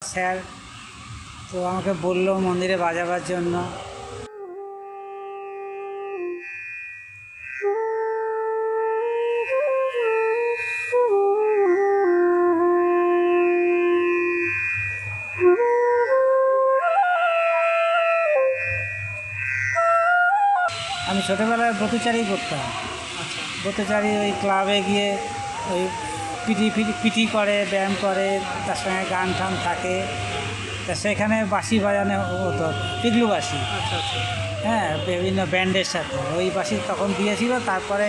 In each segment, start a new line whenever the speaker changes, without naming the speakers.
Sir তো আমাকে বললো মন্দিরে বাজাবার জন্য। আমি ছোটোবেলায় ব্রতচারী করতাম। ব্রতচারী ওই ক্লাবে গিয়ে ওই পিটি করে, ব্যায়াম করে, তার সঙ্গে গান টান থাকে, তা সেখানে বাঁশি বাজানো হতো, পিগলু বাঁশি। হ্যাঁ, বিভিন্ন ব্যান্ডের সাথে ওই বাঁশি তখন দিয়েছিল। তারপরে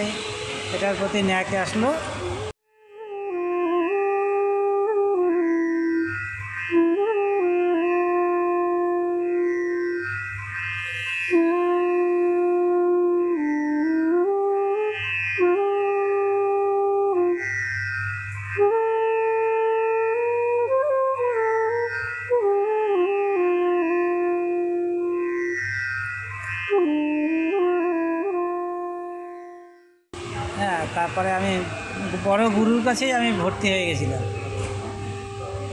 এটার প্রতি ন্যাকে আসলো। হ্যাঁ, তারপরে আমি বড় গুরুর কাছেই আমি ভর্তি হয়ে গেছিলাম।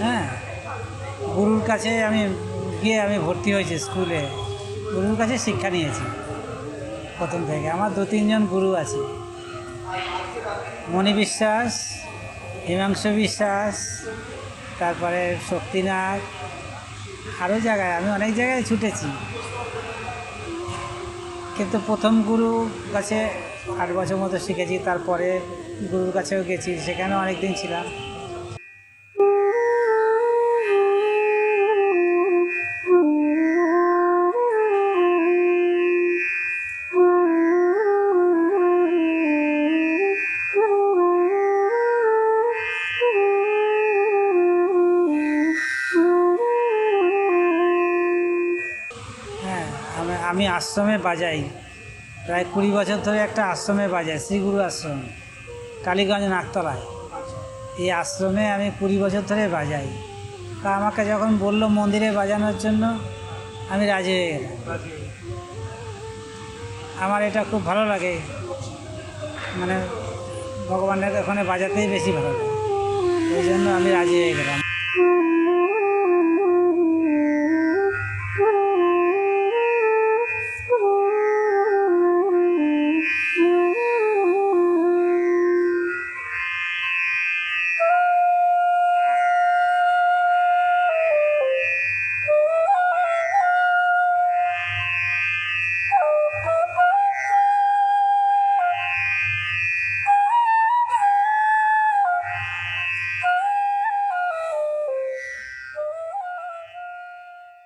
হ্যাঁ, গুরুর কাছে আমি গিয়ে ভর্তি হয়েছি স্কুলে। গুরুর কাছে শিক্ষা নিয়েছি প্রথম থেকে। আমার 2-3 জন গুরু আছে, মণি বিশ্বাস, হিমাংশু বিশ্বাস, তারপরে শক্তিনাথ, আরও জায়গায় আমি অনেক জায়গায় ছুটেছি। কিন্তু প্রথম গুরুর কাছে 8 বছর মতো শিখেছি। তারপরে গুরুর কাছেও গেছি, সেখানেও অনেক দিন ছিলাম। হ্যাঁ, আমি আশ্রমে বাজাই, প্রায় 20 বছর ধরে একটা আশ্রমে বাজাই, শ্রীগুরু আশ্রম, কালীগঞ্জ নাকতলায়। এই আশ্রমে আমি 20 বছর ধরে বাজাই। তা আমাকে যখন বললো মন্দিরে বাজানোর জন্য, আমি রাজি হয়ে গেলাম। আমার এটা খুব ভালো লাগে, মানে ভগবানের ওখানে বাজাতেই বেশি ভালো লাগে, ওই জন্য আমি রাজি হয়ে গেলাম।